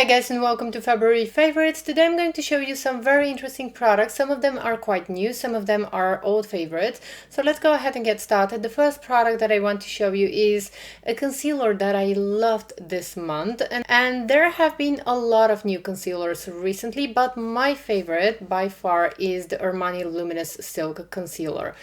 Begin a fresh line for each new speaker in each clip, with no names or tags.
Hi guys, and welcome to February favorites. Today I'm going to show you some very interesting products. Some of them are quite new, some of them are old favorites. So let's go ahead and get started. The first product that I want to show you is a concealer that I loved this month. And there have been a lot of new concealers recently, but my favorite by far is the Armani Luminous Silk Concealer.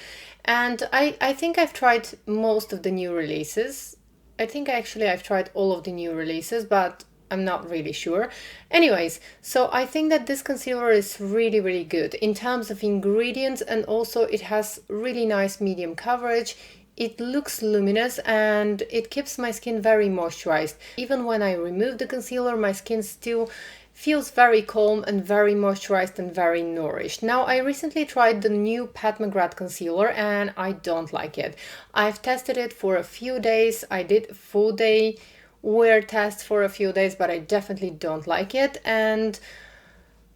And I think I've tried most of the new releases. I think actually I've tried all of the new releases, but I'm not really sure. Anyways, so I think that this concealer is really good in terms of ingredients, and also it has really nice medium coverage. It looks luminous and it keeps my skin very moisturized. Even when I remove the concealer, my skin still feels very calm and very moisturized and very nourished. Now, I recently tried the new Mcgrath Concealer and I don't like it. I've tested it for a few days. I did a full day wear test for a few days, but I definitely don't like it. And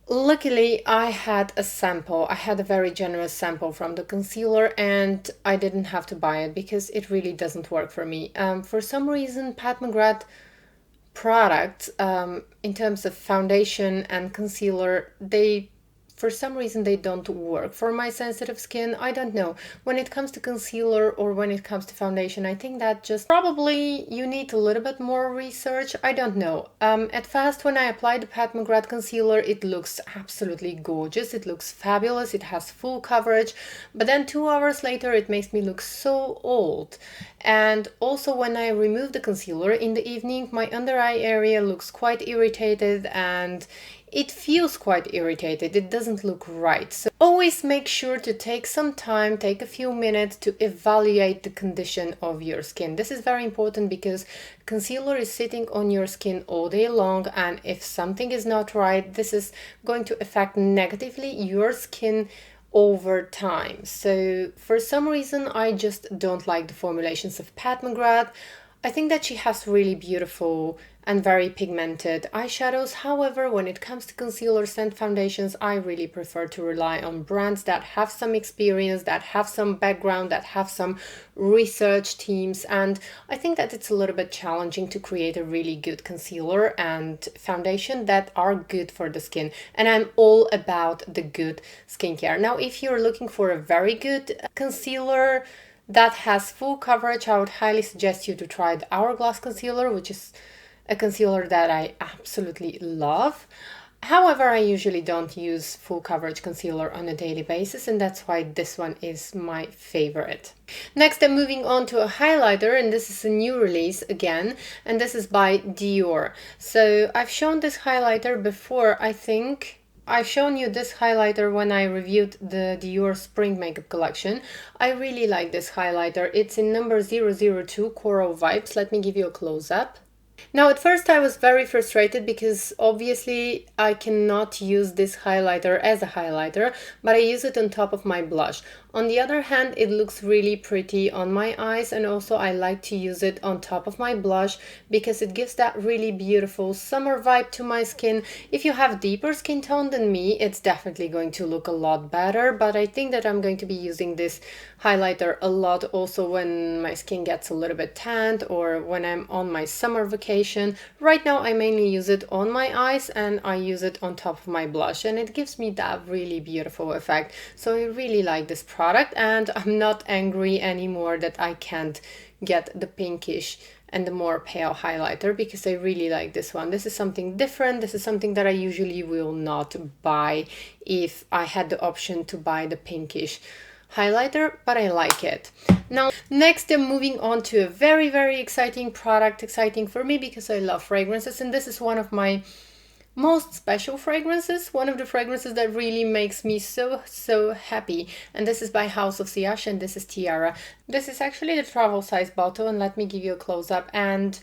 luckily I had a sample. I had a very generous sample from the concealer and I didn't have to buy it because it really doesn't work for me. For some reason, Mcgrath products, in terms of foundation and concealer, for some reason they don't work for my sensitive skin. I don't know. When it comes to concealer or when it comes to foundation, I think that just probably you need a little bit more research. I don't know. At first, when I applied the Mcgrath concealer, it looks absolutely gorgeous. It looks fabulous. It has full coverage. But then 2 hours later, it makes me look so old. And also when I remove the concealer in the evening, my under eye area looks quite irritated and it feels quite irritated. It doesn't look right. So always make sure to take some time, take a few minutes to evaluate the condition of your skin. This is very important because concealer is sitting on your skin all day long, and if something is not right, this is going to affect negatively your skin over time. So for some reason, I just don't like the formulations of Mcgrath. I think that she has really beautiful and very pigmented eyeshadows. However, when it comes to concealers and foundations, I really prefer to rely on brands that have some experience, that have some background, that have some research teams. And I think that it's a little bit challenging to create a really good concealer and foundation that are good for the skin. And I'm all about the good skincare. Now, if you're looking for a very good concealer that has full coverage, I would highly suggest you to try the Hourglass Concealer, which is a concealer that I absolutely love. However, I usually don't use full coverage concealer on a daily basis, and that's why this one is my favorite. Next, I'm moving on to a highlighter, and this is a new release again, and this is by Dior. So I've shown this highlighter before. I think I've shown you this highlighter when I reviewed the Dior Spring Makeup Collection. I really like this highlighter. It's in number 002 Coral Vibes. Let me give you a close-up. Now, at first I was very frustrated because obviously I cannot use this highlighter as a highlighter, but I use it on top of my blush. On the other hand, it looks really pretty on my eyes, and also I like to use it on top of my blush because it gives that really beautiful summer vibe to my skin. If you have deeper skin tone than me, it's definitely going to look a lot better, but I think that I'm going to be using this highlighter a lot also when my skin gets a little bit tanned or when I'm on my summer vacation. Right now I mainly use it on my eyes and I use it on top of my blush, and it gives me that really beautiful effect. So I really like this product, and I'm not angry anymore that I can't get the pinkish and the more pale highlighter because I really like this one. This is something different. This is something that I usually will not buy if I had the option to buy the pinkish highlighter, but I like it. Now, next I'm moving on to a very exciting product. Exciting for me because I love fragrances, and this is one of my most special fragrances, one of the fragrances that really makes me so happy, and this is by House of Siash, and this is Tiara. This is actually the travel size bottle, and let me give you a close-up. And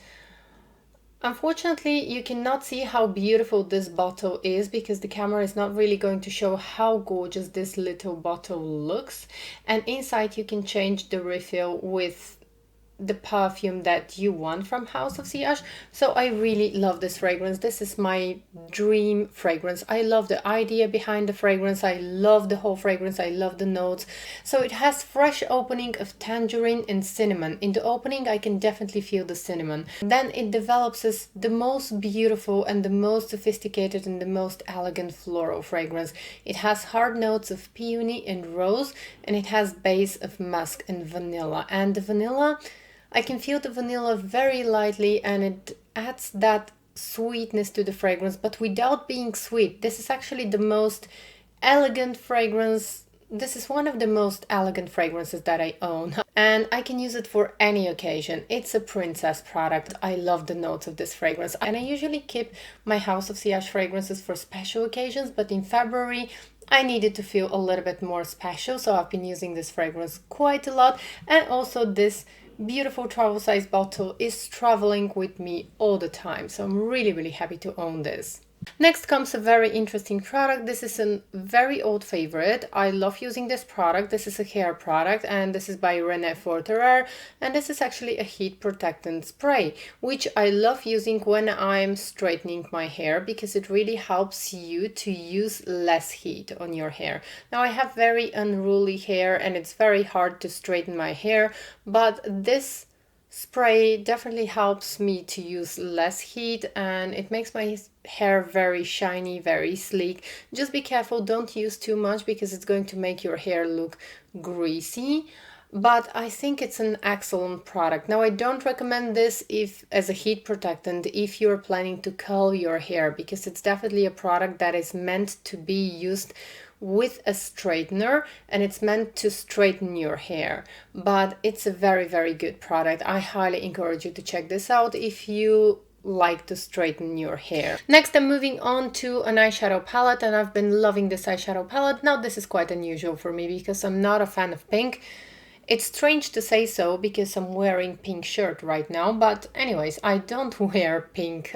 unfortunately, you cannot see how beautiful this bottle is because the camera is not really going to show how gorgeous this little bottle looks. And inside you can change the refill with the perfume that you want from House of Siage. So I really love this fragrance. This is my dream fragrance. I love the idea behind the fragrance. I love the whole fragrance. I love the notes. So it has fresh opening of tangerine and cinnamon. In the opening I can definitely feel the cinnamon. Then it develops as the most beautiful and the most sophisticated and the most elegant floral fragrance. It has hard notes of peony and rose, and it has base of musk and vanilla. And the vanilla, I can feel the vanilla very lightly, and it adds that sweetness to the fragrance, but without being sweet. This is actually the most elegant fragrance. This is one of the most elegant fragrances that I own, and I can use it for any occasion. It's a princess product. I love the notes of this fragrance, and I usually keep my House of Siage fragrances for special occasions, but in February I needed to feel a little bit more special, so I've been using this fragrance quite a lot. And also this beautiful travel size bottle is traveling with me all the time, so I'm really happy to own this. Next comes a very interesting product. This is a very old favorite. I love using this product. This is a hair product, and this is by René Forterer, and this is actually a heat protectant spray, which I love using when I'm straightening my hair, because it really helps you to use less heat on your hair. Now I have very unruly hair and it's very hard to straighten my hair, but this spray definitely helps me to use less heat, and it makes my hair very shiny, very sleek. Just be careful, don't use too much because it's going to make your hair look greasy, but I think it's an excellent product. Now I don't recommend this if as a heat protectant if you're planning to curl your hair, because it's definitely a product that is meant to be used with a straightener, and it's meant to straighten your hair, but it's a very good product. I highly encourage you to check this out if you like to straighten your hair. Next, I'm moving on to an eyeshadow palette, and I've been loving this eyeshadow palette. Now this is quite unusual for me because I'm not a fan of pink. It's strange to say so because I'm wearing pink shirt right now, but anyways, I don't wear pink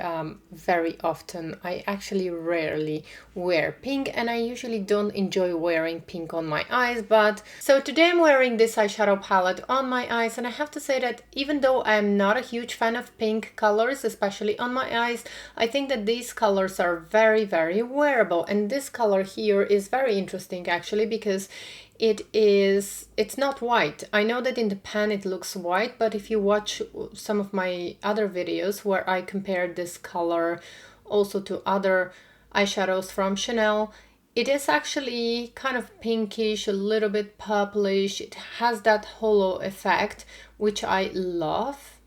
very often. I actually rarely wear pink, and I usually don't enjoy wearing pink on my eyes, but so today I'm wearing this eyeshadow palette on my eyes, and I have to say that even though I'm not a huge fan of pink colors, especially on my eyes, I think that these colors are very wearable, and this color here is very interesting actually because it's not white. I know that in the pan it looks white, but if you watch some of my other videos where I compared this color also to other eyeshadows from Chanel, it is actually kind of pinkish, a little bit purplish. It has that halo effect, which I love.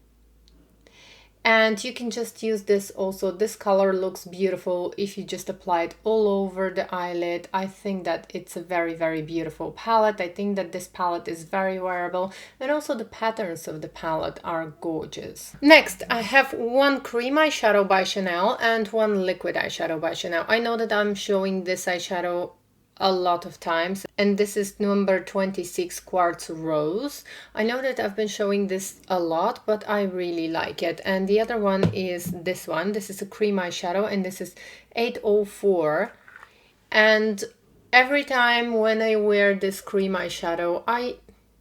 And you can just use this also. This color looks beautiful if you just apply it all over the eyelid. I think that it's a very beautiful palette. I think that this palette is very wearable, and also the patterns of the palette are gorgeous. Next, I have one cream eyeshadow by Chanel and one liquid eyeshadow by Chanel. I know that I'm showing this eyeshadow a lot of times, and this is number 26 Quartz Rose. I know that I've been showing this a lot, but I really like it. And the other one is this one. This is a cream eyeshadow, and this is 804. And every time when I wear this cream eyeshadow, I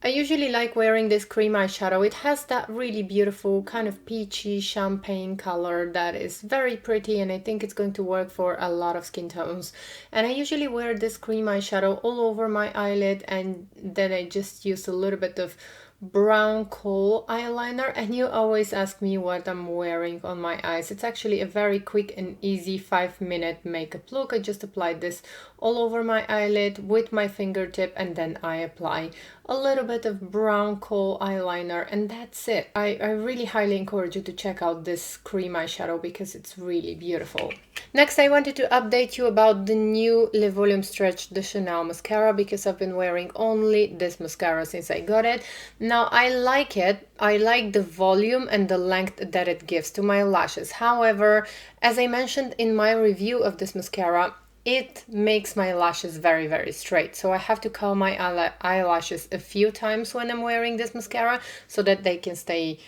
usually like wearing this cream eyeshadow. It has that really beautiful kind of peachy champagne color that is very pretty, and I think it's going to work for a lot of skin tones. And I usually wear this cream eyeshadow all over my eyelid, and then I just use a little bit of brown kohl eyeliner. And you always ask me what I'm wearing on my eyes. It's actually a very quick and easy 5-minute makeup look. I just applied this all over my eyelid with my fingertip, and then I apply a little bit of brown kohl eyeliner, and that's it. I really highly encourage you to check out this cream eyeshadow because it's really beautiful. Next, I wanted to update you about the new Le Volume Stretch de Chanel mascara, because I've been wearing only this mascara since I got it. Now, I like it. I like the volume and the length that it gives to my lashes. However, as I mentioned in my review of this mascara, it makes my lashes very straight. So I have to curl my eyelashes a few times when I'm wearing this mascara so that they can stay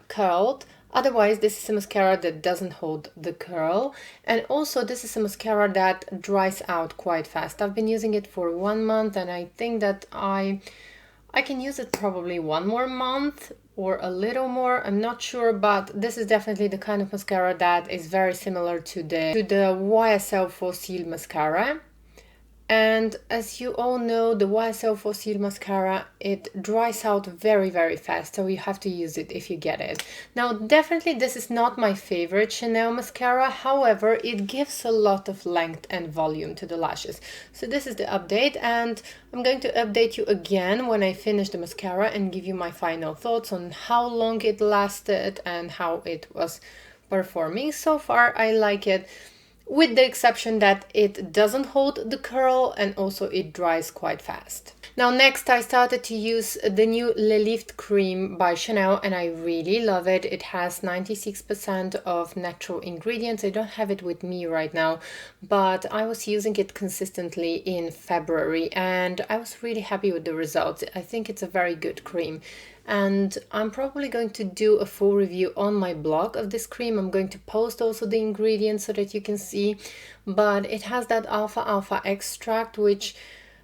curled. Otherwise, this is a mascara that doesn't hold the curl. And also, this is a mascara that dries out quite fast. I've been using it for 1 month, and I think that I can use it probably 1 more month or a little more, I'm not sure, but this is definitely the kind of mascara that is very similar to the YSL Fossil mascara. And as you all know, the YSL Fossil mascara, it dries out very, very fast, so you have to use it if you get it. Now, definitely this is not my favorite Chanel mascara, however, it gives a lot of length and volume to the lashes. So this is the update, and I'm going to update you again when I finish the mascara and give you my final thoughts on how long it lasted and how it was performing. So far, I like it, with the exception that it doesn't hold the curl and also it dries quite fast. Now next I started to use the new Le Lift cream by Chanel and I really love it. It has 96% of natural ingredients. I don't have it with me right now, but I was using it consistently in February and I was really happy with the results. I think it's a very good cream. And I'm probably going to do a full review on my blog of this cream. I'm going to post also the ingredients so that you can see, but it has that alpha extract which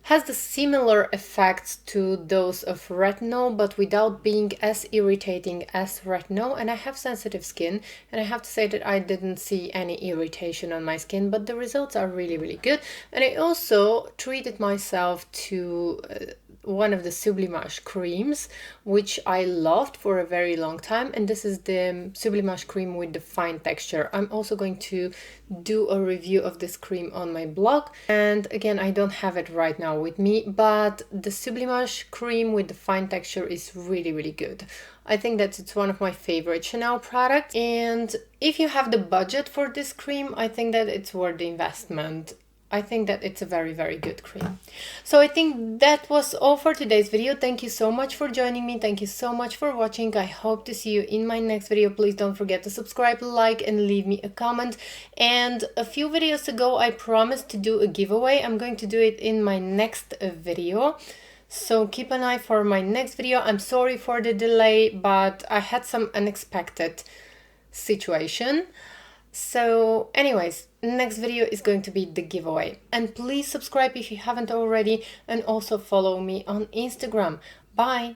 has the similar effects to those of retinol, but without being as irritating as retinol. And I have sensitive skin, and I have to say that I didn't see any irritation on my skin, but the results are really, really good. And I also treated myself to one of the Sublimage creams, which I loved for a very long time, and this is the Sublimage cream with the fine texture. I'm also going to do a review of this cream on my blog, and again, I don't have it right now with me, but the Sublimage cream with the fine texture is really, really good. I think that it's one of my favorite Chanel products, and if you have the budget for this cream, I think that it's worth the investment. I think that it's a very, very good cream. So I think that was all for today's video. Thank you so much for joining me. Thank you so much for watching. I hope to see you in my next video. Please don't forget to subscribe, like, and leave me a comment. And a few videos ago, I promised to do a giveaway. I'm going to do it in my next video. So keep an eye for my next video. I'm sorry for the delay, but I had some unexpected situation. So anyways, next video is going to be the giveaway. And please subscribe if you haven't already, and also follow me on Instagram. Bye!